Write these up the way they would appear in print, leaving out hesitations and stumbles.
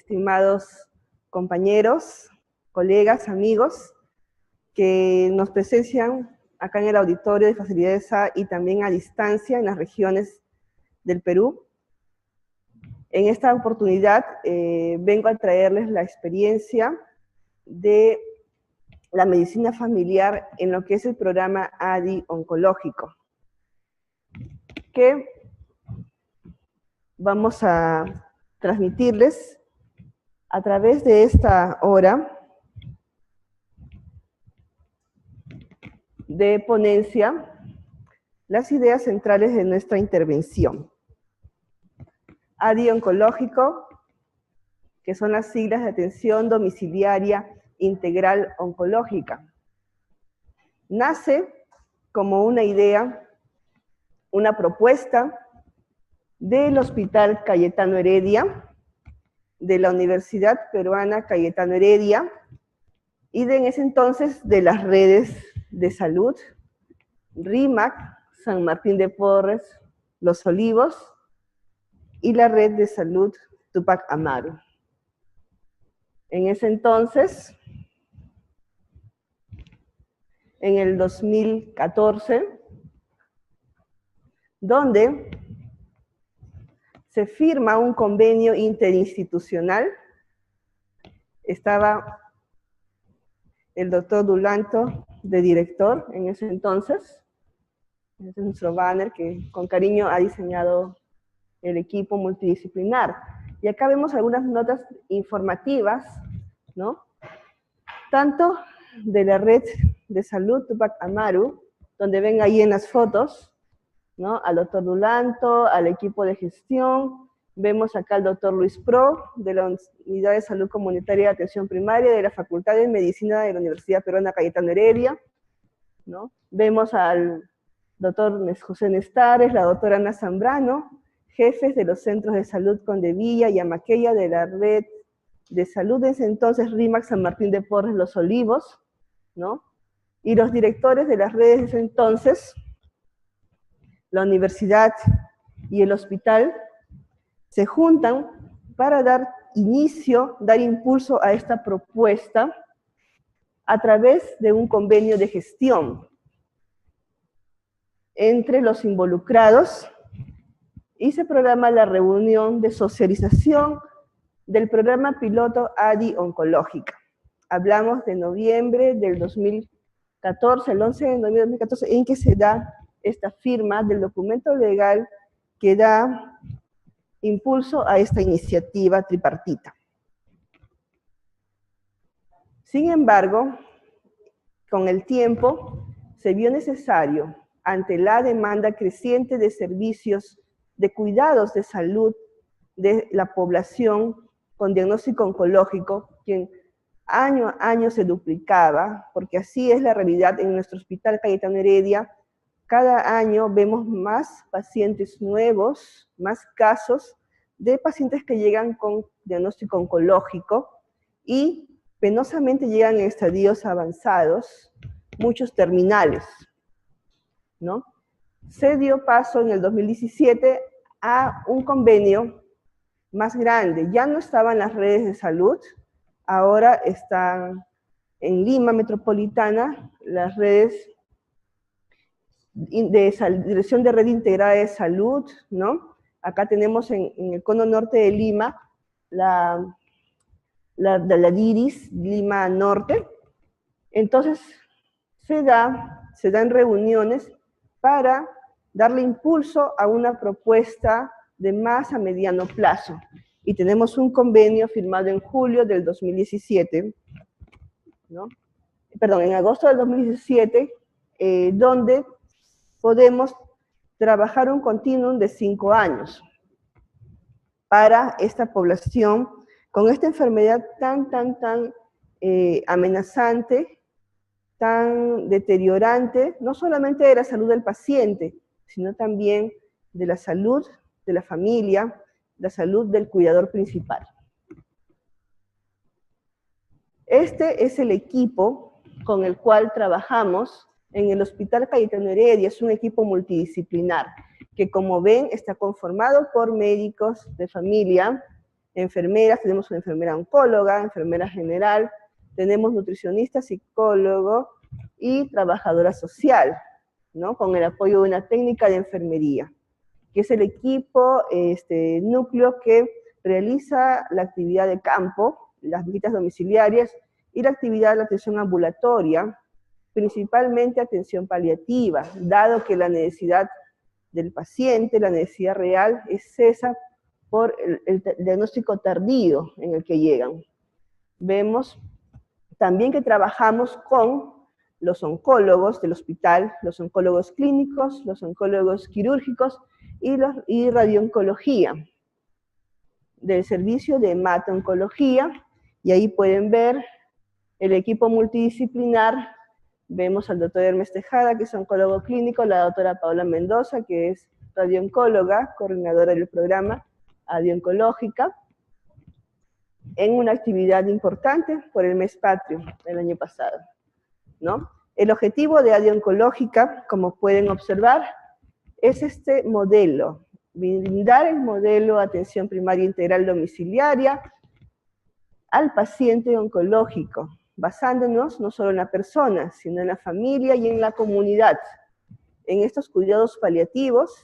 estimados compañeros, colegas, amigos, que nos presencian acá en el auditorio de Facilidades A y también a distancia en las regiones del Perú. En esta oportunidad vengo a traerles la experiencia de la medicina familiar en lo que es el programa ADI oncológico, que vamos a transmitirles a través de esta hora de ponencia las ideas centrales de nuestra intervención. ADI oncológico, que son las siglas de atención domiciliaria integral oncológica. Nace como una idea, una propuesta del Hospital Cayetano Heredia, de la Universidad Peruana Cayetano Heredia, y en ese entonces de las redes de salud, RIMAC, San Martín de Porres, Los Olivos, y la red de salud Tupac Amaru. En ese entonces, en el 2014, donde se firma un convenio interinstitucional, estaba el doctor Dulanto de director en ese entonces. Este es nuestro banner que con cariño ha diseñado el equipo multidisciplinar. Y acá vemos algunas notas informativas, ¿no? Tanto de la red de salud Tupac Amaru, donde ven ahí en las fotos, ¿no? Al doctor Dulanto, al equipo de gestión. Vemos acá al doctor Luis Pro, de la Unidad de Salud Comunitaria de Atención Primaria de la Facultad de Medicina de la Universidad Peruana Cayetano Heredia, ¿no? Vemos al doctor José Nestares, la doctora Ana Zambrano, jefes de los centros de salud Condevilla y Amaqueya de la red de salud de ese entonces, RIMAC San Martín de Porres, Los Olivos, ¿no? Y los directores de las redes de ese entonces, la universidad y el hospital, se juntan para dar inicio, dar impulso a esta propuesta a través de un convenio de gestión entre los involucrados, y se programa la reunión de socialización del programa piloto ADI oncológica. Hablamos de noviembre del 2014, el 11 de noviembre del 2014, en que se da esta firma del documento legal que da impulso a esta iniciativa tripartita. Sin embargo, con el tiempo se vio necesario, ante la demanda creciente de servicios de cuidados de salud de la población con diagnóstico oncológico, quien año a año se duplicaba, porque así es la realidad en nuestro Hospital Cayetano Heredia. Cada año vemos más pacientes nuevos, más casos de pacientes que llegan con diagnóstico oncológico y penosamente llegan en estadios avanzados, muchos terminales, ¿no? Se dio paso en el 2017 a un convenio más grande. Ya no estaban las redes de salud, ahora están en Lima Metropolitana las redes de Dirección de Red Integrada de Salud, ¿no? Acá tenemos en el cono norte de Lima la DIRIS, Lima Norte. Entonces se dan reuniones para darle impulso a una propuesta de más a mediano plazo. Y tenemos un convenio firmado en julio del 2017, ¿no? Perdón, en agosto del 2017, donde podemos trabajar un continuum de 5 años para esta población con esta enfermedad tan amenazante, tan deteriorante, no solamente de la salud del paciente, sino también de la salud de la familia, la salud del cuidador principal. Este es el equipo con el cual trabajamos en el Hospital Cayetano Heredia. Es un equipo multidisciplinar, que como ven está conformado por médicos de familia, enfermeras, tenemos una enfermera oncóloga, enfermera general, tenemos nutricionista, psicólogo y trabajadora social, ¿no? Con el apoyo de una técnica de enfermería, que es el equipo, núcleo que realiza la actividad de campo, las visitas domiciliarias y la actividad de la atención ambulatoria, principalmente atención paliativa, dado que la necesidad del paciente, la necesidad real, es esa por el diagnóstico tardío en el que llegan. Vemos también que trabajamos con los oncólogos del hospital, los oncólogos clínicos, los oncólogos quirúrgicos y radiooncología, del servicio de hemato-oncología, y ahí pueden ver el equipo multidisciplinar. Vemos al doctor Hermes Tejada, que es oncólogo clínico, la doctora Paola Mendoza, que es radiooncóloga, coordinadora del programa radiooncológica, en una actividad importante por el mes patrio el año pasado, ¿no? El objetivo de radiooncológica, como pueden observar, es este modelo, brindar el modelo de atención primaria integral domiciliaria al paciente oncológico, basándonos no solo en la persona, sino en la familia y en la comunidad, en estos cuidados paliativos,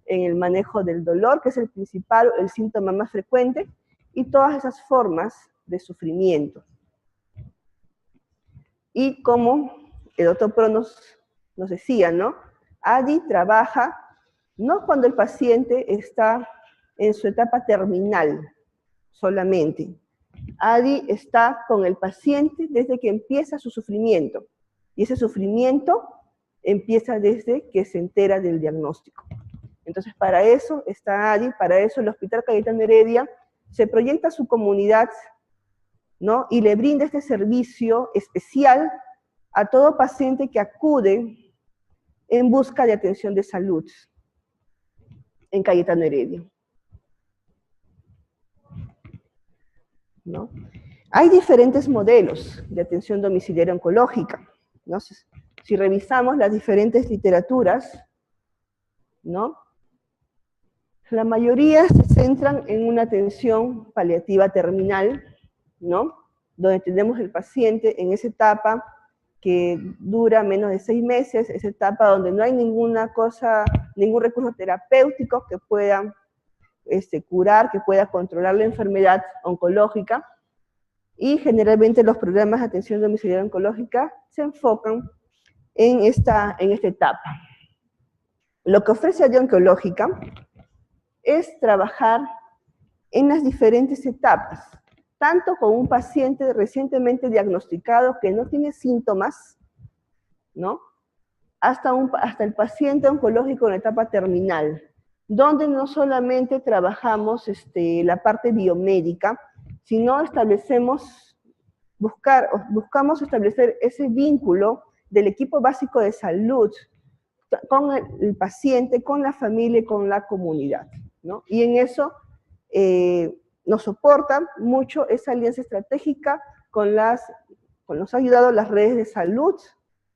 en el manejo del dolor, que es el principal, el síntoma más frecuente, y todas esas formas de sufrimiento. Y como el doctor Pro nos decía, ¿no? ADI trabaja no cuando el paciente está en su etapa terminal solamente. ADI está con el paciente desde que empieza su sufrimiento. Y ese sufrimiento empieza desde que se entera del diagnóstico. Entonces, para eso está ADI, para eso el Hospital Cayetano Heredia se proyecta a su comunidad, ¿no? Y le brinda este servicio especial a todo paciente que acude en busca de atención de salud en Cayetano Heredia, ¿no? Hay diferentes modelos de atención domiciliaria oncológica, ¿no? Si revisamos las diferentes literaturas, ¿no? La mayoría se centran en una atención paliativa terminal, ¿no? Donde tenemos el paciente en esa etapa que dura menos de 6 meses, esa etapa donde no hay ninguna cosa, ningún recurso terapéutico que pueda curar, que pueda controlar la enfermedad oncológica, y generalmente los programas de atención domiciliaria oncológica se enfocan en esta etapa. Lo que ofrece ADI Oncológica es trabajar en las diferentes etapas, tanto con un paciente recientemente diagnosticado que no tiene síntomas, ¿no? Hasta el paciente oncológico en la etapa terminal, donde no solamente trabajamos la parte biomédica, sino buscamos establecer ese vínculo del equipo básico de salud con el paciente, con la familia y con la comunidad, ¿no? Y en eso nos soporta mucho esa alianza estratégica nos ha ayudado las redes de salud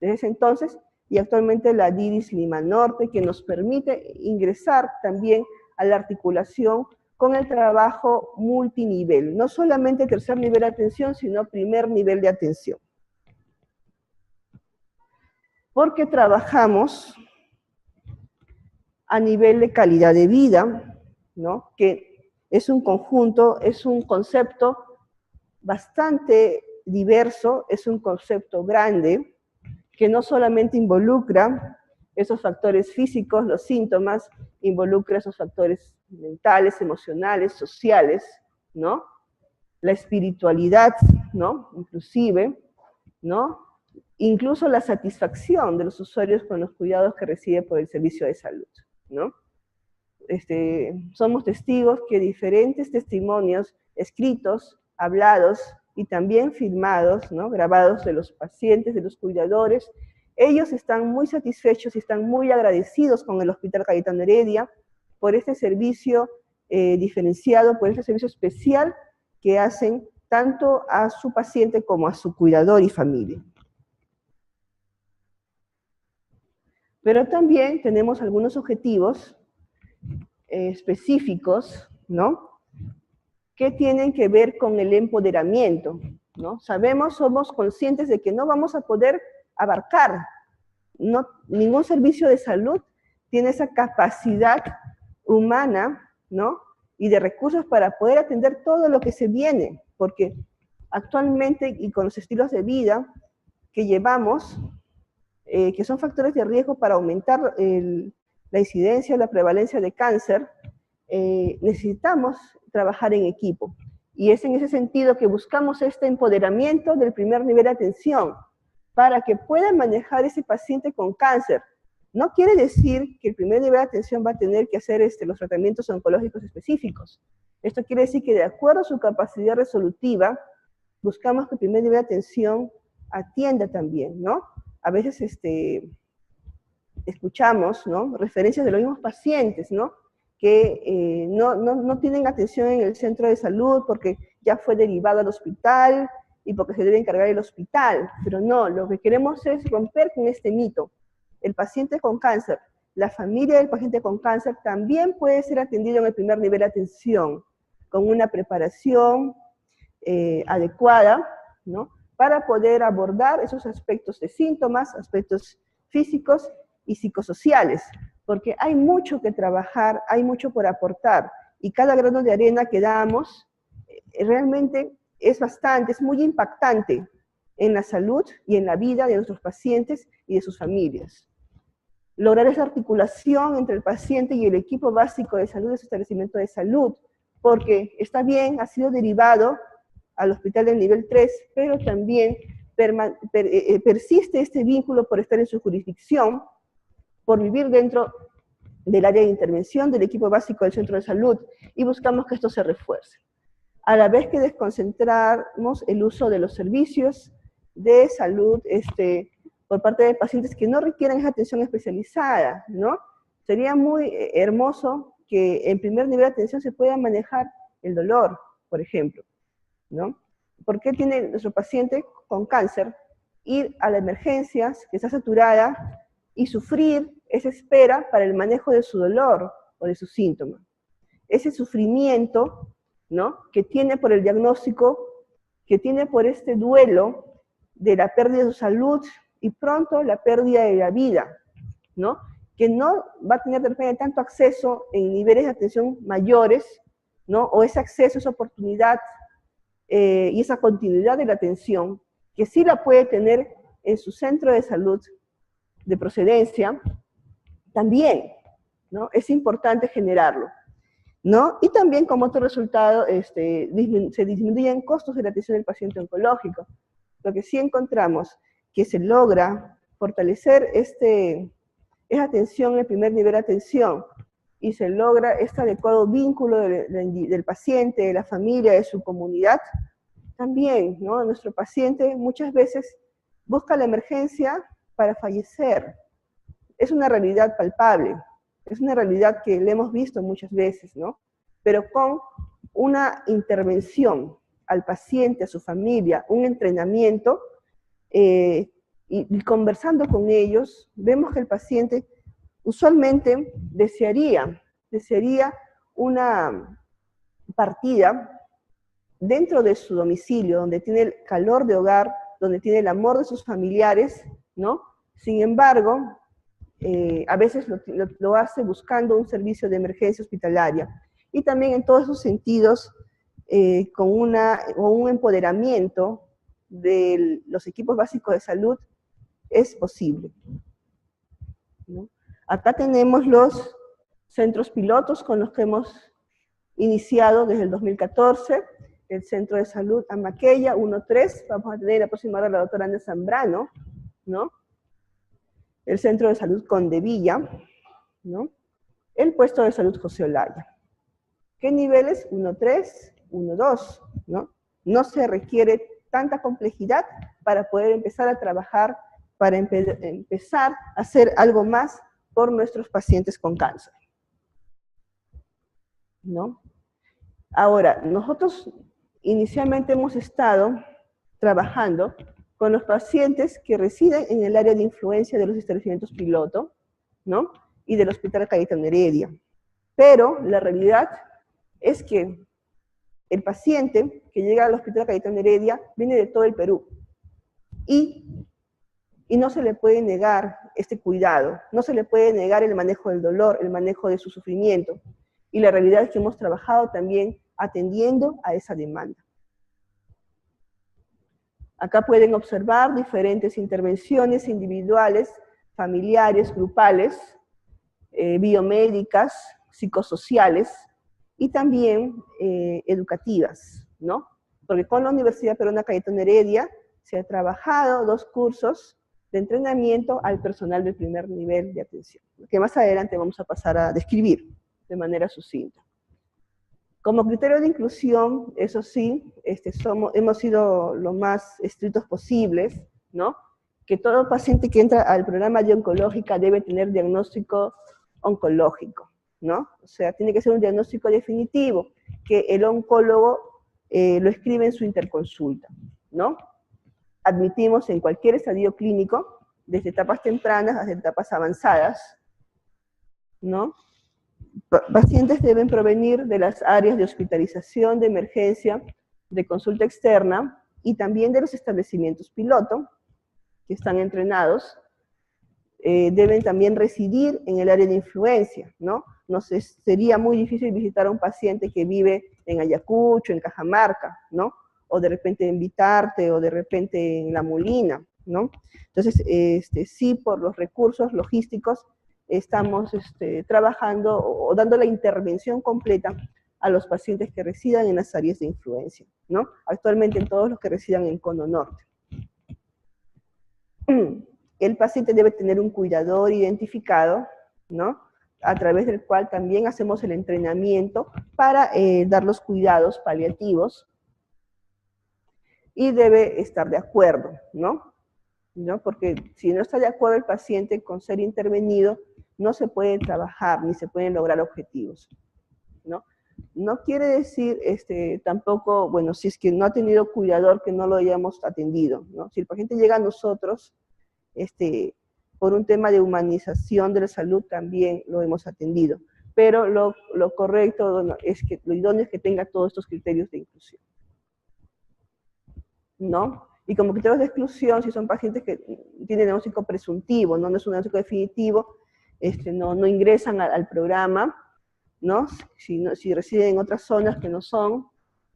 desde ese entonces, y actualmente la DIDIS Lima Norte, que nos permite ingresar también a la articulación con el trabajo multinivel, no solamente tercer nivel de atención, sino primer nivel de atención. Porque trabajamos a nivel de calidad de vida, ¿no? Que es un conjunto, es un concepto bastante diverso, es un concepto grande, que no solamente involucra esos factores físicos, los síntomas, involucra esos factores mentales, emocionales, sociales, ¿no? La espiritualidad, ¿no? Inclusive, ¿no? Incluso la satisfacción de los usuarios con los cuidados que recibe por el servicio de salud, ¿no? Somos testigos que diferentes testimonios escritos, hablados y también filmados, ¿no? Grabados de los pacientes, de los cuidadores, ellos están muy satisfechos y están muy agradecidos con el Hospital Cayetano Heredia por este servicio diferenciado, por este servicio especial que hacen tanto a su paciente como a su cuidador y familia. Pero también tenemos algunos objetivos específicos, ¿no? que tienen que ver con el empoderamiento, ¿no? Sabemos, somos conscientes de que no vamos a poder abarcar, ningún servicio de salud tiene esa capacidad humana, ¿no? Y de recursos para poder atender todo lo que se viene, porque actualmente y con los estilos de vida que llevamos, que son factores de riesgo para aumentar la incidencia o la prevalencia de cáncer, necesitamos trabajar en equipo. Y es en ese sentido que buscamos este empoderamiento del primer nivel de atención, para que puedan manejar ese paciente con cáncer. No quiere decir que el primer nivel de atención va a tener que hacer los tratamientos oncológicos específicos. Esto quiere decir que de acuerdo a su capacidad resolutiva, buscamos que el primer nivel de atención atienda también, ¿no? A veces escuchamos, ¿no?, referencias de los mismos pacientes, ¿no?, que no tienen atención en el centro de salud porque ya fue derivado al hospital y porque se debe encargar el hospital. Pero no, lo que queremos es romper con este mito. El paciente con cáncer, la familia del paciente con cáncer también puede ser atendido en el primer nivel de atención, con una preparación adecuada, ¿no?, para poder abordar esos aspectos de síntomas, aspectos físicos y psicosociales, porque hay mucho que trabajar, hay mucho por aportar, y cada grano de arena que damos realmente es muy impactante en la salud y en la vida de nuestros pacientes y de sus familias. Lograr esa articulación entre el paciente y el equipo básico de salud de su establecimiento de salud, porque está bien, ha sido derivado al hospital del nivel 3, pero también persiste este vínculo por estar en su jurisdicción, por vivir dentro del área de intervención del equipo básico del centro de salud, y buscamos que esto se refuerce. A la vez que desconcentramos el uso de los servicios de salud por parte de pacientes que no requieren esa atención especializada, ¿no? Sería muy hermoso que en primer nivel de atención se pueda manejar el dolor, por ejemplo, ¿no? ¿Por qué tiene nuestro paciente con cáncer ir a las emergencias, que está saturada, y sufrir esa espera para el manejo de su dolor o de su síntoma? Ese sufrimiento, ¿no?, que tiene por el diagnóstico, que tiene por este duelo de la pérdida de su salud y pronto la pérdida de la vida, ¿no?, que no va a tener de repente tanto acceso en niveles de atención mayores, ¿no?, o ese acceso, esa oportunidad y esa continuidad de la atención, que sí la puede tener en su centro de salud de procedencia, también, ¿no?, es importante generarlo, ¿no? Y también como otro resultado, se disminuyen costos de la atención del paciente oncológico. Lo que sí encontramos que se logra fortalecer esa atención en el primer nivel de atención, y se logra este adecuado vínculo del paciente, de la familia, de su comunidad, también, ¿no? Nuestro paciente muchas veces busca la emergencia para fallecer. Es una realidad palpable, es una realidad que le hemos visto muchas veces, ¿no? Pero con una intervención al paciente, a su familia, un entrenamiento, y conversando con ellos, vemos que el paciente usualmente desearía una partida dentro de su domicilio, donde tiene el calor de hogar, donde tiene el amor de sus familiares, ¿no? Sin embargo, a veces lo hace buscando un servicio de emergencia hospitalaria. Y también en todos esos sentidos, con un empoderamiento de los equipos básicos de salud, es posible, ¿no? Acá tenemos los centros pilotos con los que hemos iniciado desde el 2014, el Centro de Salud Amaqueya 1-3, vamos a tener la próxima hora la doctora Ana Zambrano, ¿no? El Centro de Salud Condevilla, ¿no? El Puesto de Salud José Olaya. ¿Qué niveles? 1-3, 1-2, ¿no? No se requiere tanta complejidad para poder empezar a trabajar, para empezar a hacer algo más por nuestros pacientes con cáncer, ¿no? Ahora, nosotros inicialmente hemos estado trabajando con los pacientes que residen en el área de influencia de los establecimientos piloto, ¿no?, y del Hospital Cayetano Heredia. Pero la realidad es que el paciente que llega al Hospital Cayetano Heredia viene de todo el Perú. Y no se le puede negar este cuidado, no se le puede negar el manejo del dolor, el manejo de su sufrimiento. Y la realidad es que hemos trabajado también atendiendo a esa demanda. Acá pueden observar diferentes intervenciones individuales, familiares, grupales, biomédicas, psicosociales y también educativas, ¿no? Porque con la Universidad Peruana Cayetano Heredia se ha trabajado 2 cursos de entrenamiento al personal del primer nivel de atención, que más adelante vamos a pasar a describir de manera sucinta. Como criterio de inclusión, eso sí, hemos sido lo más estrictos posibles, ¿no? Que todo paciente que entra al programa de oncológica debe tener diagnóstico oncológico, ¿no? O sea, tiene que ser un diagnóstico definitivo, que el oncólogo lo escribe en su interconsulta, ¿no? Admitimos en cualquier estadio clínico, desde etapas tempranas hasta etapas avanzadas, ¿no? Pacientes deben provenir de las áreas de hospitalización, de emergencia, de consulta externa y también de los establecimientos piloto, que están entrenados. Deben también residir en el área de influencia, ¿no? Sería muy difícil visitar a un paciente que vive en Ayacucho, en Cajamarca, ¿no? O de repente en Vitarte, o de repente en La Molina, ¿no? Entonces, sí, por los recursos logísticos, estamos trabajando o dando la intervención completa a los pacientes que residan en las áreas de influencia, ¿no? Actualmente en todos los que residan en Cono Norte. El paciente debe tener un cuidador identificado, ¿no? A través del cual también hacemos el entrenamiento para dar los cuidados paliativos, y debe estar de acuerdo, ¿no? Porque si no está de acuerdo el paciente con ser intervenido, no se puede trabajar ni se pueden lograr objetivos, ¿no? No quiere decir tampoco, bueno, si es que no ha tenido cuidador, que no lo hayamos atendido, ¿no? Si el paciente llega a nosotros, por un tema de humanización de la salud, también lo hemos atendido. Pero lo correcto es que lo idóneo es que tenga todos estos criterios de inclusión, ¿no? Y como criterios de exclusión, si son pacientes que tienen diagnóstico presuntivo, no es un diagnóstico definitivo, no ingresan al programa, ¿no? Si residen en otras zonas que no son,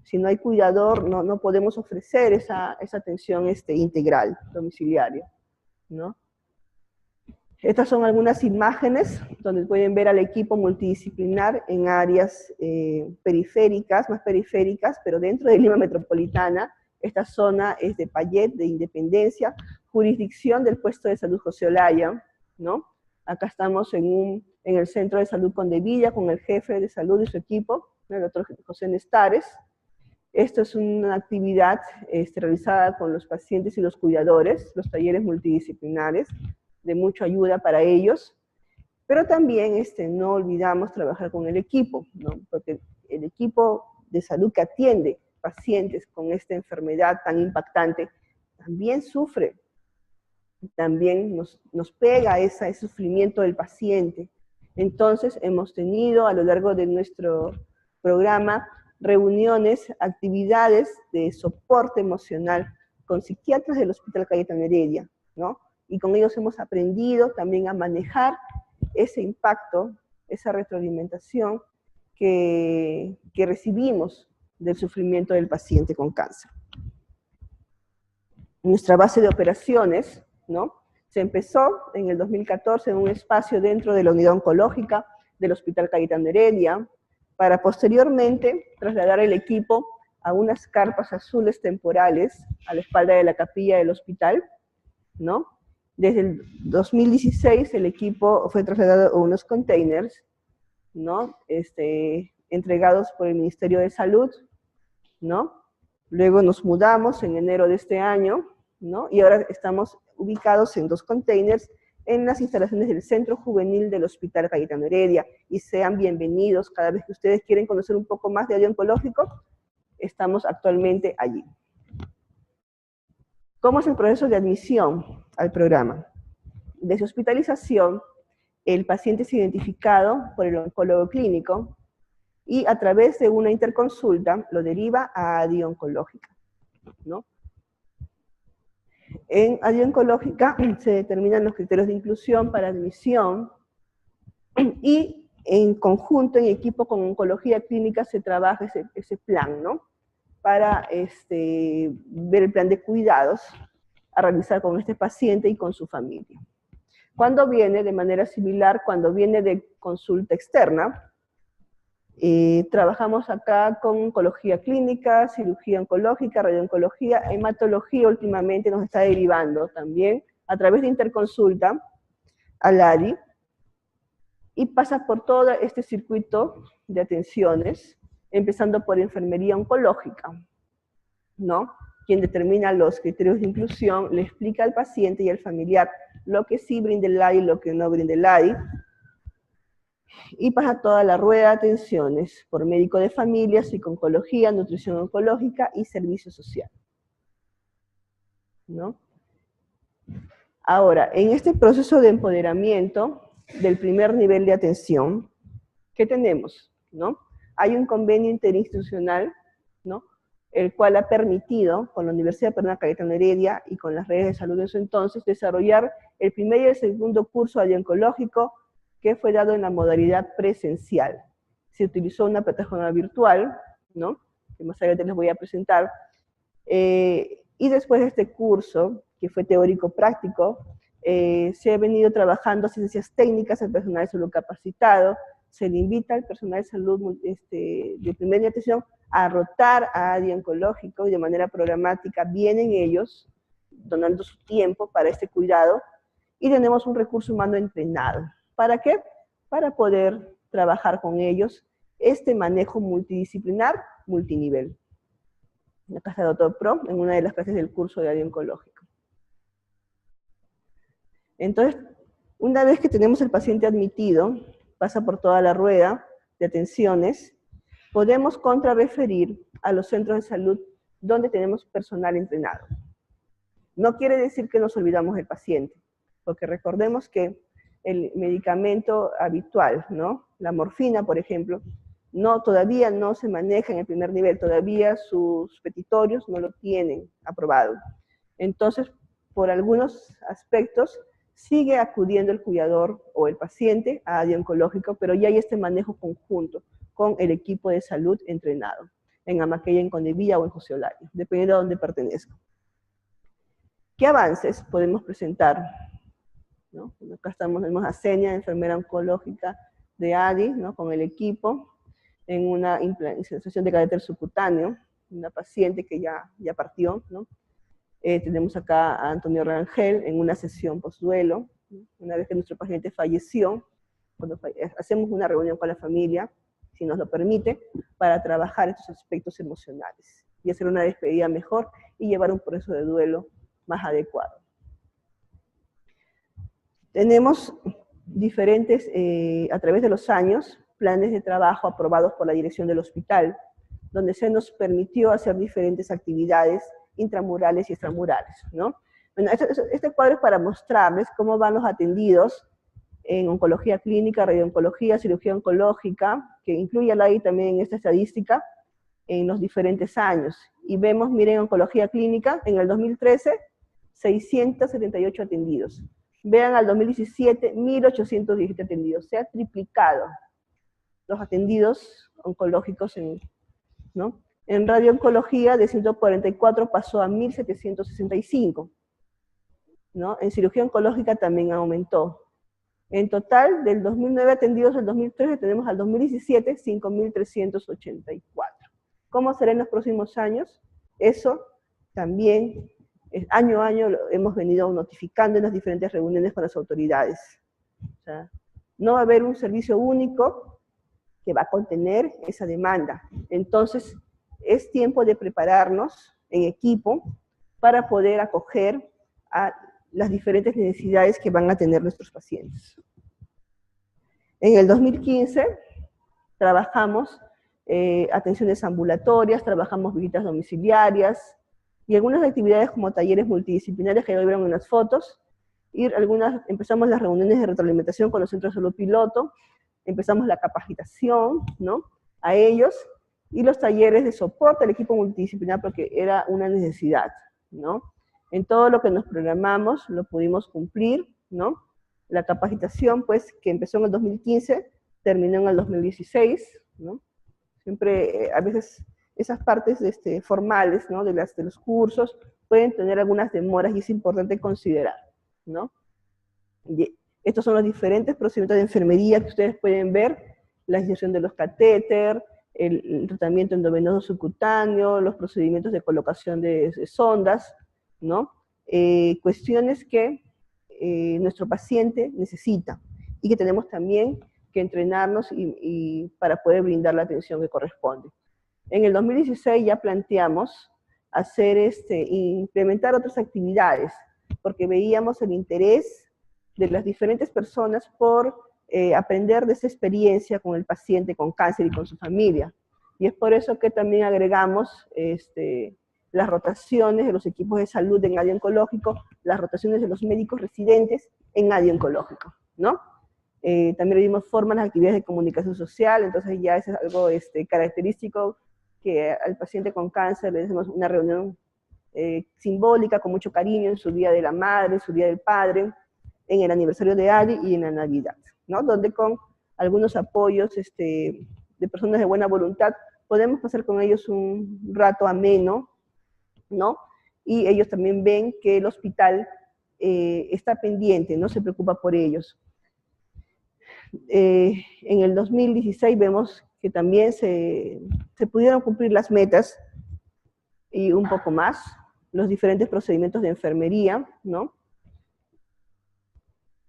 si no hay cuidador, no podemos ofrecer esa atención integral, domiciliaria, ¿no? Estas son algunas imágenes donde pueden ver al equipo multidisciplinar en áreas periféricas, más periféricas, pero dentro de Lima Metropolitana. Esta zona es de Payet, de Independencia, jurisdicción del puesto de salud José Olaya, ¿no? Acá estamos en el centro de salud Condevilla, con el jefe de salud y su equipo, ¿no? El doctor José Nestares. Esto es una actividad realizada con los pacientes y los cuidadores, los talleres multidisciplinares, de mucha ayuda para ellos, pero también no olvidamos trabajar con el equipo, ¿no? Porque el equipo de salud que atiende pacientes con esta enfermedad tan impactante también sufre, también nos pega ese sufrimiento del paciente. Entonces hemos tenido a lo largo de nuestro programa reuniones, actividades de soporte emocional con psiquiatras del Hospital Cayetano Heredia, ¿no? Y con ellos hemos aprendido también a manejar ese impacto, esa retroalimentación que recibimos del sufrimiento del paciente con cáncer. Nuestra base de operaciones, ¿no? Se empezó en el 2014 en un espacio dentro de la unidad oncológica del Hospital Cayetano Heredia, para posteriormente trasladar el equipo a unas carpas azules temporales a la espalda de la capilla del hospital, ¿no? Desde el 2016 el equipo fue trasladado a unos containers, ¿no? Entregados por el Ministerio de Salud, ¿no? Luego nos mudamos en enero de este año, ¿no? Y ahora estamos ubicados en 2 containers en las instalaciones del Centro Juvenil del Hospital Cayetano Heredia, y sean bienvenidos cada vez que ustedes quieren conocer un poco más de área oncológico, estamos actualmente allí. ¿Cómo es el proceso de admisión al programa? Desde hospitalización, el paciente es identificado por el oncólogo clínico, y a través de una interconsulta lo deriva a ADI oncológica, ¿no? En ADI oncológica se determinan los criterios de inclusión para admisión y en conjunto, en equipo con oncología clínica, se trabaja ese plan, ¿no? Para ver el plan de cuidados a realizar con este paciente y con su familia. Cuando viene de manera similar, cuando viene de consulta externa, trabajamos acá con oncología clínica, cirugía oncológica, radiooncología, hematología últimamente nos está derivando también a través de interconsulta al ADI, y pasa por todo este circuito de atenciones, empezando por enfermería oncológica, ¿no? Quien determina los criterios de inclusión, le explica al paciente y al familiar lo que sí brinda el ADI y lo que no brinda el ADI, y pasa toda la rueda de atenciones por médico de familia, psico-oncología, nutrición oncológica y servicio social, ¿no? Ahora, en este proceso de empoderamiento del primer nivel de atención, ¿qué tenemos? ¿No? Hay un convenio interinstitucional, ¿no? El cual ha permitido, con la Universidad Peruana Cayetano Heredia y con las redes de salud en su entonces, desarrollar el primer y el segundo curso de oncológico que fue dado en la modalidad presencial. Se utilizó una plataforma virtual, ¿no? Que más adelante les voy a presentar, y después de este curso, que fue teórico-práctico, se ha venido trabajando ciencias técnicas, el personal de salud capacitado, se le invita al personal de salud de primera atención a rotar a ADI oncológico, y de manera programática vienen ellos donando su tiempo para este cuidado, y tenemos un recurso humano entrenado. ¿Para qué? Para poder trabajar con ellos este manejo multidisciplinar, multinivel. Acá está el doctor Pro en una de las clases del curso de ADI oncológico. Entonces, una vez que tenemos el paciente admitido, pasa por toda la rueda de atenciones, podemos contrarreferir a los centros de salud donde tenemos personal entrenado. No quiere decir que nos olvidamos del paciente, porque recordemos que el medicamento habitual, ¿no? La morfina, por ejemplo, todavía no se maneja en el primer nivel, todavía sus petitorios no lo tienen aprobado. Entonces, por algunos aspectos, sigue acudiendo el cuidador o el paciente a ADI oncológico, pero ya hay este manejo conjunto con el equipo de salud entrenado, en Amaqueya, en Condevilla o en José Olario, dependiendo de dónde pertenezca. ¿Qué avances podemos presentar? ¿No? Acá tenemos a Senia, enfermera oncológica de ADI, ¿no? Con el equipo, en una implantación de catéter subcutáneo, una paciente que ya partió, ¿no? Tenemos acá a Antonio Rangel en una sesión postduelo, ¿no? Una vez que nuestro paciente falleció, hacemos una reunión con la familia, si nos lo permite, para trabajar estos aspectos emocionales y hacer una despedida mejor y llevar un proceso de duelo más adecuado. Tenemos diferentes, a través de los años, planes de trabajo aprobados por la dirección del hospital, donde se nos permitió hacer diferentes actividades intramurales y extramurales, ¿no? Bueno, este cuadro es para mostrarles cómo van los atendidos en oncología clínica, radiooncología, cirugía oncológica, que incluye al ADI también en esta estadística, en los diferentes años. Y vemos, miren, oncología clínica, en el 2013, 678 atendidos. Vean al 2017, 1817 atendidos. Se ha triplicado los atendidos oncológicos, ¿no? En radiooncología, de 144 pasó a 1765, ¿no? En cirugía oncológica también aumentó. En total, del 2009 atendidos al 2013, tenemos al 2017, 5.384. ¿Cómo será en los próximos años? Eso también, año a año, lo hemos venido notificando en las diferentes reuniones con las autoridades. O sea, no va a haber un servicio único que va a contener esa demanda. Entonces, es tiempo de prepararnos en equipo para poder acoger a las diferentes necesidades que van a tener nuestros pacientes. En el 2015 trabajamos atenciones ambulatorias, trabajamos visitas domiciliarias y algunas actividades como talleres multidisciplinarios que ya vieron en las fotos, y empezamos las reuniones de retroalimentación con los centros de salud piloto, empezamos la capacitación, ¿no? a ellos, y los talleres de soporte al equipo multidisciplinar porque era una necesidad, ¿no? En todo lo que nos programamos lo pudimos cumplir, ¿no? La capacitación, pues, que empezó en el 2015, terminó en el 2016, ¿no? Siempre, a veces, esas partes formales, ¿no? de los cursos pueden tener algunas demoras y es importante considerar, ¿no? Y estos son los diferentes procedimientos de enfermería que ustedes pueden ver, la inserción de los catéter, el tratamiento endovenoso subcutáneo, los procedimientos de colocación de sondas, ¿no? Cuestiones que nuestro paciente necesita y que tenemos también que entrenarnos y para poder brindar la atención que corresponde. En el 2016 ya planteamos hacer implementar otras actividades, porque veíamos el interés de las diferentes personas por aprender de esa experiencia con el paciente con cáncer y con su familia. Y es por eso que también agregamos las rotaciones de los equipos de salud en área oncológico, las rotaciones de los médicos residentes en área oncológico, ¿no? También le dimos forma a las actividades de comunicación social, entonces ya es algo característico que al paciente con cáncer le hacemos una reunión simbólica, con mucho cariño, en su día de la madre, en su día del padre, en el aniversario de ADI y en la Navidad, ¿no? Donde con algunos apoyos de personas de buena voluntad podemos pasar con ellos un rato ameno, ¿no? Y ellos también ven que el hospital está pendiente, no se preocupa por ellos. En el 2016 vemos que también se pudieron cumplir las metas y un poco más, los diferentes procedimientos de enfermería, ¿no?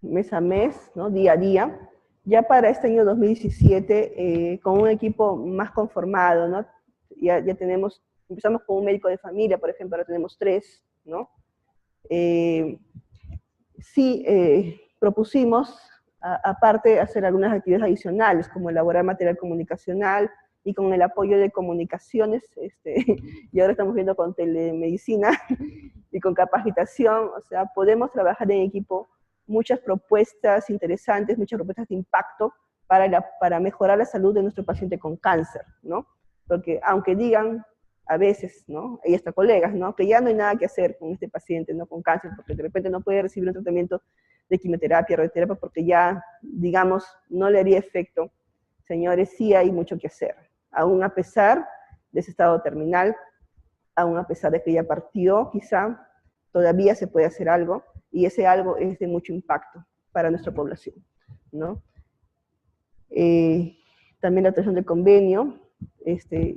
Mes a mes, ¿no? Día a día. Ya para este año 2017, con un equipo más conformado, ¿no? Ya empezamos con un médico de familia, por ejemplo, ahora tenemos 3, ¿no? Propusimos, aparte, hacer algunas actividades adicionales, como elaborar material comunicacional, y con el apoyo de comunicaciones, y ahora estamos viendo con telemedicina y con capacitación, o sea, podemos trabajar en equipo muchas propuestas interesantes, muchas propuestas de impacto para mejorar la salud de nuestro paciente con cáncer, ¿no? Porque aunque digan a veces, ¿no? Y hasta colegas, ¿no? Que ya no hay nada que hacer con este paciente, ¿no? Con cáncer, porque de repente no puede recibir un tratamiento de quimioterapia, radioterapia, porque ya, digamos, no le haría efecto. Señores, sí hay mucho que hacer. Aún a pesar de ese estado terminal, aún a pesar de que ya partió, quizá, todavía se puede hacer algo, y ese algo es de mucho impacto para nuestra población, ¿no? También la atención del convenio,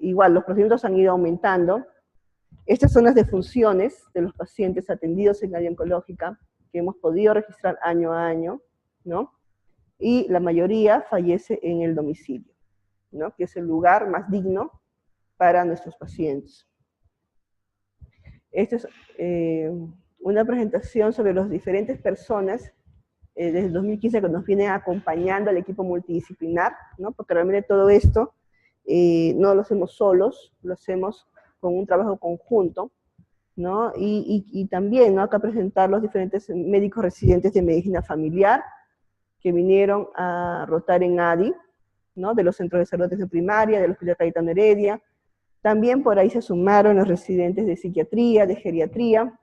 igual los procedimientos han ido aumentando. Estas son las defunciones de los pacientes atendidos en área oncológica que hemos podido registrar año a año, ¿no? Y la mayoría fallece en el domicilio, ¿no? Que es el lugar más digno para nuestros pacientes. Esta es una presentación sobre las diferentes personas desde el 2015 que nos vienen acompañando al equipo multidisciplinar, ¿no? Porque realmente todo esto no lo hacemos solos, lo hacemos con un trabajo conjunto, ¿no? Y también, ¿no? Acá presentar los diferentes médicos residentes de medicina familiar que vinieron a rotar en ADI, ¿no? De los centros de salud de primaria, del Hospital Cayetano Heredia. También por ahí se sumaron los residentes de psiquiatría, de geriatría,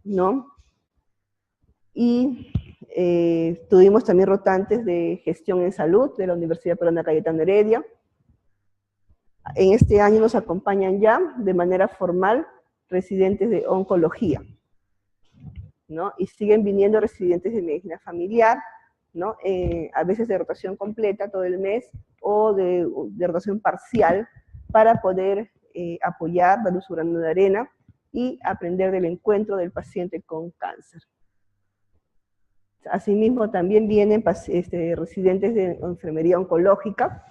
¿no? Y tuvimos también rotantes de gestión en salud de la Universidad Peruana Cayetano Heredia. En este año nos acompañan ya de manera formal residentes de oncología, ¿no? Y siguen viniendo residentes de medicina familiar, ¿no? A veces de rotación completa todo el mes o de rotación parcial para poder apoyar, dar su grano de arena y aprender del encuentro del paciente con cáncer. Asimismo, también vienen residentes de enfermería oncológica,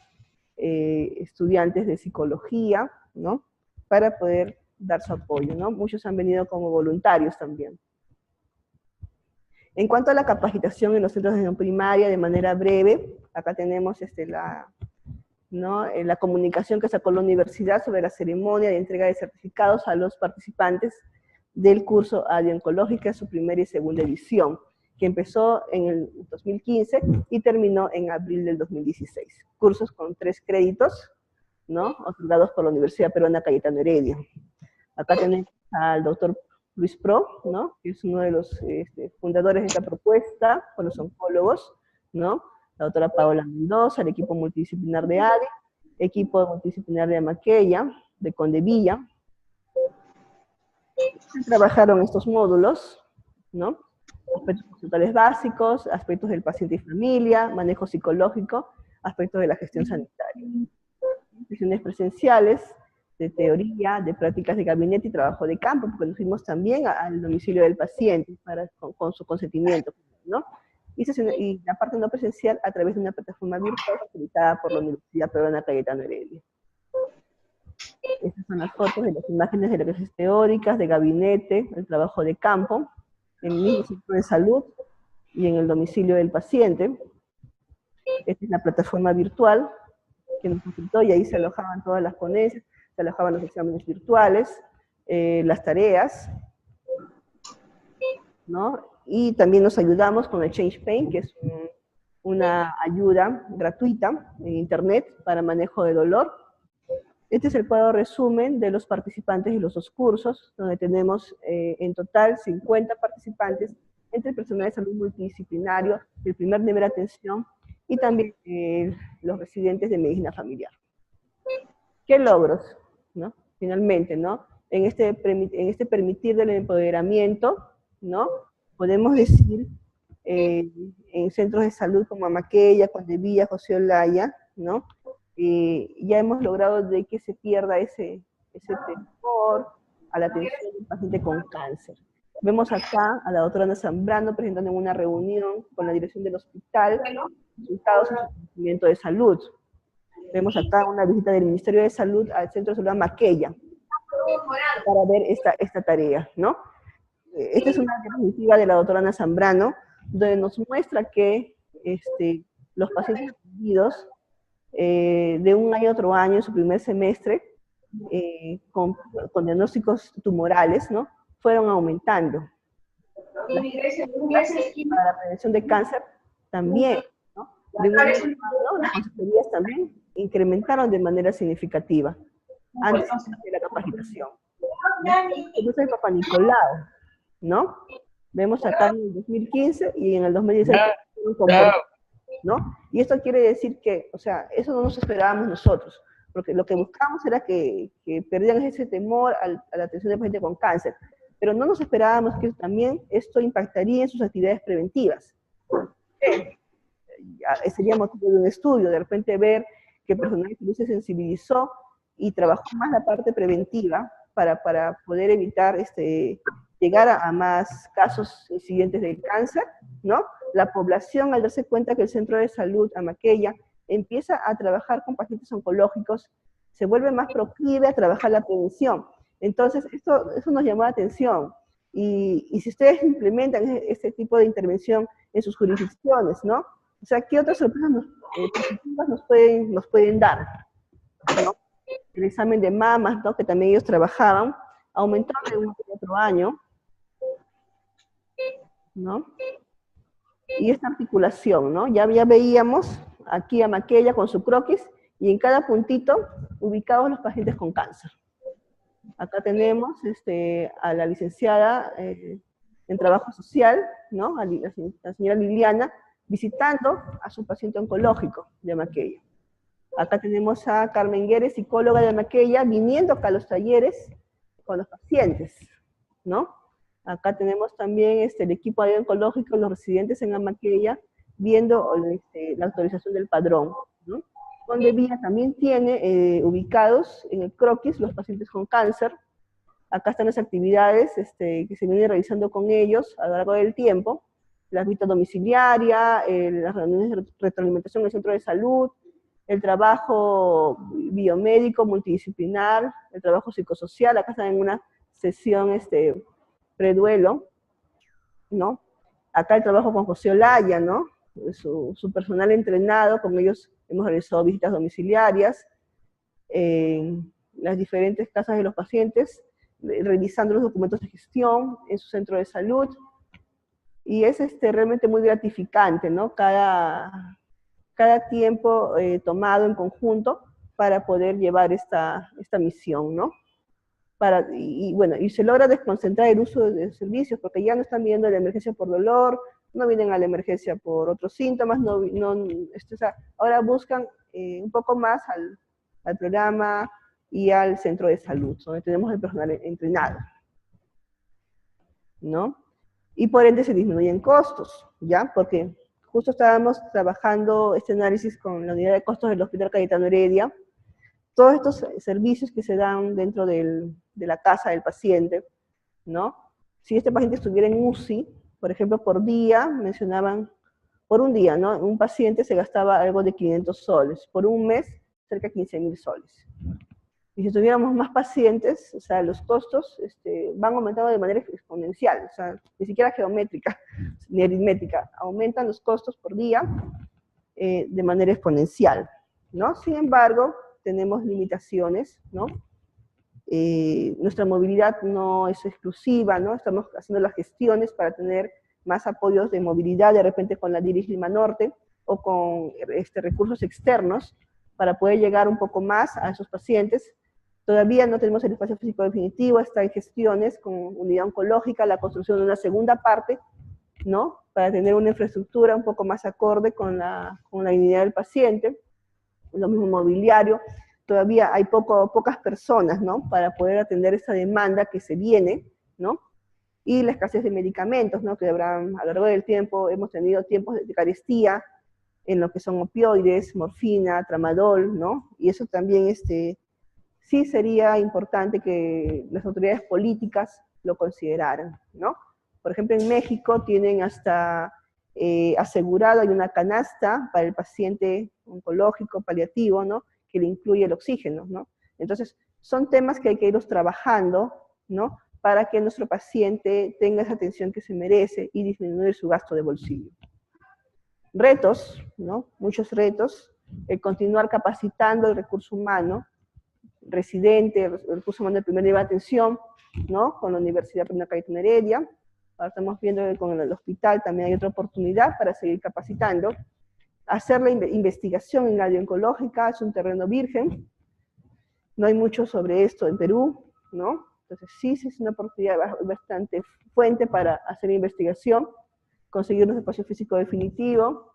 estudiantes de psicología, ¿no? Para poder dar su apoyo, ¿no? Muchos han venido como voluntarios también. En cuanto a la capacitación en los centros de atención primaria, de manera breve, acá tenemos la comunicación que sacó la universidad sobre la ceremonia de entrega de certificados a los participantes del curso ADI Oncológica, su primera y segunda edición. que empezó en el 2015 y terminó en abril del 2016. Cursos con 3 créditos, ¿no? Otorgados por la Universidad Peruana Cayetano Heredia. Acá tenemos al doctor Luis Pro, ¿no? Que es uno de los fundadores de esta propuesta, con los oncólogos, ¿no? La doctora Paola Mendoza, el equipo multidisciplinar de ADI, equipo multidisciplinar de Amaqueya, de Condevilla. Trabajaron estos módulos, ¿no? Aspectos conceptuales básicos, aspectos del paciente y familia, manejo psicológico, aspectos de la gestión sanitaria. Sesiones presenciales, de teoría, de prácticas de gabinete y trabajo de campo, porque nos fuimos también al domicilio del paciente con su consentimiento, ¿no? Y la parte no presencial a través de una plataforma virtual facilitada por la Universidad Peruana Cayetano Heredia. Estas son las fotos de las imágenes de las clases teóricas, de gabinete, el trabajo de campo, en el mismo centro de salud y en el domicilio del paciente. Esta es la plataforma virtual que nos facilitó, y ahí se alojaban todas las ponencias, se alojaban los exámenes virtuales, las tareas, ¿no? Y también nos ayudamos con el Change Pain, que es una ayuda gratuita en internet para manejo de dolor. Este es el cuadro resumen de los participantes de los 2 cursos, donde tenemos en total 50 participantes, entre personal de salud multidisciplinario, el primer nivel de atención, y también los residentes de medicina familiar. ¿Qué logros? ¿No? Finalmente, ¿no? En este permitir del empoderamiento, ¿no? Podemos decir, en centros de salud como Amaqueya, Condevilla, José Olaya, ¿no? Ya hemos logrado de que se pierda ese temor a la atención del paciente con cáncer. Vemos acá a la doctora Ana Zambrano presentando en una reunión con la dirección del hospital resultados en su conocimiento de salud. Vemos acá una visita del Ministerio de Salud al Centro de Salud Amaqueya para ver esta tarea, ¿no? Esta es una diapositiva de la doctora Ana Zambrano, donde nos muestra que los pacientes atendidos de un año a otro año, en su primer semestre, con diagnósticos tumorales, ¿no? Fueron aumentando. Para la prevención de cáncer también, ¿no? De un año a otro año, las consejerías también incrementaron de manera significativa antes de la capacitación. Entonces el Papa Nicolau, ¿no? Vemos acá en el 2015 y en el 2016, ¿no? Y esto quiere decir que, o sea, eso no nos esperábamos nosotros, porque lo que buscábamos era que perdieran ese temor a la atención del paciente con cáncer, pero no nos esperábamos que también esto impactaría en sus actividades preventivas. Sería motivo de un estudio, de repente ver que el personal de salud se sensibilizó y trabajó más la parte preventiva para poder evitar llegar a más casos incidentes de cáncer, ¿no? La población, al darse cuenta que el centro de salud Amaqueya empieza a trabajar con pacientes oncológicos, se vuelve más proclive a trabajar la prevención. Entonces, eso nos llamó la atención. Y si ustedes implementan este tipo de intervención en sus jurisdicciones, ¿no? O sea, ¿qué otras sorpresas positivas nos pueden dar? ¿No? El examen de mamas, ¿no? Que también ellos trabajaban, aumentó de un a otro año, ¿no? Y esta articulación, ¿no? Ya veíamos aquí a Maquella con su croquis, y en cada puntito ubicados los pacientes con cáncer. Acá tenemos a la licenciada en trabajo social, ¿no? A la señora Liliana, visitando a su paciente oncológico de Maquella. Acá tenemos a Carmen Gueres, psicóloga de Maquella, viniendo acá a los talleres con los pacientes, ¿no? Acá tenemos también el equipo de oncológico, los residentes en Amaqueya, viendo la autorización del padrón, ¿no? Condevilla también tiene ubicados en el croquis los pacientes con cáncer. Acá están las actividades que se vienen realizando con ellos a lo largo del tiempo, la visita domiciliaria, las reuniones de retroalimentación en el centro de salud, el trabajo biomédico multidisciplinar, el trabajo psicosocial. Acá están en una sesión preduelo, ¿no? Acá el trabajo con José Olaya, ¿no? Su personal entrenado, con ellos hemos realizado visitas domiciliarias en las diferentes casas de los pacientes, revisando los documentos de gestión en su centro de salud, y es realmente muy gratificante, ¿no? Cada tiempo tomado en conjunto para poder llevar esta misión, ¿no? Bueno, y se logra desconcentrar el uso de servicios, porque ya no están viendo la emergencia por dolor, no vienen a la emergencia por otros síntomas, o sea, ahora buscan un poco más al programa y al centro de salud, donde tenemos el personal entrenado, ¿no? Y por ende se disminuyen costos, ¿ya? Porque justo estábamos trabajando este análisis con la unidad de costos del Hospital Cayetano Heredia, todos estos servicios que se dan dentro de la casa del paciente, ¿no? Si este paciente estuviera en UCI, por ejemplo, por día, mencionaban, por un día, ¿no? Un paciente se gastaba algo de 500 soles, por un mes, cerca de 15.000 soles. Y si tuviéramos más pacientes, o sea, los costos van aumentando de manera exponencial, o sea, ni siquiera geométrica, ni aritmética, aumentan los costos por día de manera exponencial, ¿no? Sin embargo, tenemos limitaciones, ¿no? Nuestra movilidad no es exclusiva, ¿no? Estamos haciendo las gestiones para tener más apoyos de movilidad, de repente con la DIRIS Lima Norte, o con recursos externos, para poder llegar un poco más a esos pacientes. Todavía no tenemos el espacio físico definitivo, está en gestiones con unidad oncológica, la construcción de una segunda parte, ¿no? Para tener una infraestructura un poco más acorde con la dignidad del paciente. Lo mismo mobiliario, todavía hay pocas personas, ¿no? Para poder atender esa demanda que se viene, ¿no? Y la escasez de medicamentos, ¿no? Que a lo largo del tiempo hemos tenido tiempos de carestía en lo que son opioides, morfina, tramadol, ¿no? Y eso también sí sería importante que las autoridades políticas lo consideraran, ¿no? Por ejemplo, en México tienen hasta asegurado, hay una canasta para el paciente oncológico, paliativo, ¿no? Que le incluye el oxígeno, ¿no? Entonces, son temas que hay que irlos trabajando, ¿no? Para que nuestro paciente tenga esa atención que se merece y disminuir su gasto de bolsillo. Retos, ¿no? Muchos retos, el continuar capacitando el recurso humano, residente, el recurso humano de primer nivel de atención, ¿no? Con la Universidad Peruana Cayetano Heredia. Ahora estamos viendo que con el hospital también hay otra oportunidad para seguir capacitando. Hacer la investigación en área oncológica es un terreno virgen. No hay mucho sobre esto en Perú, ¿no? Entonces sí es una oportunidad bastante fuente para hacer investigación, conseguir un espacio físico definitivo,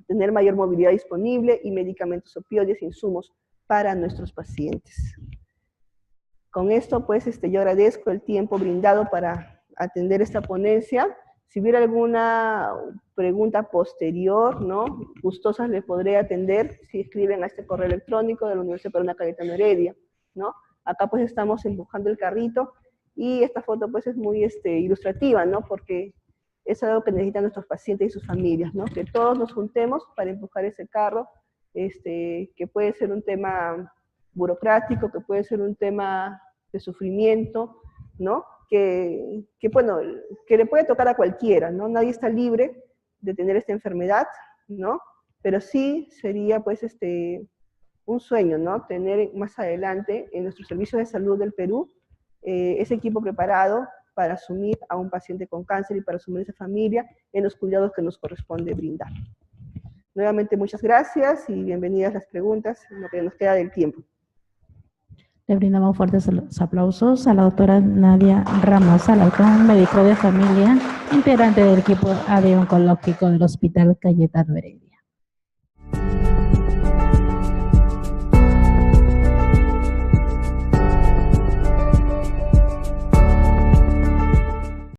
tener mayor movilidad disponible y medicamentos opioides e insumos para nuestros pacientes. Con esto, pues, yo agradezco el tiempo brindado para atender esta ponencia. Si hubiera alguna pregunta posterior, ¿no? Gustosas les podré atender si escriben a este correo electrónico de la Universidad Peruana Cayetano Heredia, ¿no? Acá pues estamos empujando el carrito y esta foto pues es muy ilustrativa, ¿no? Porque es algo que necesitan nuestros pacientes y sus familias, ¿no? Que todos nos juntemos para empujar ese carro, que puede ser un tema burocrático, que puede ser un tema de sufrimiento, ¿no? Bueno, que le puede tocar a cualquiera, ¿no? Nadie está libre de tener esta enfermedad, ¿no? Pero sí sería, pues, un sueño, ¿no? Tener más adelante en nuestros servicios de salud del Perú ese equipo preparado para asumir a un paciente con cáncer y para asumir esa familia en los cuidados que nos corresponde brindar. Nuevamente, muchas gracias y bienvenidas las preguntas en lo que nos queda del tiempo. Le brindamos fuertes aplausos a la doctora Nadia Ramos Alarcón, médico de familia, integrante del equipo AD oncológico del Hospital Cayetano Heredia.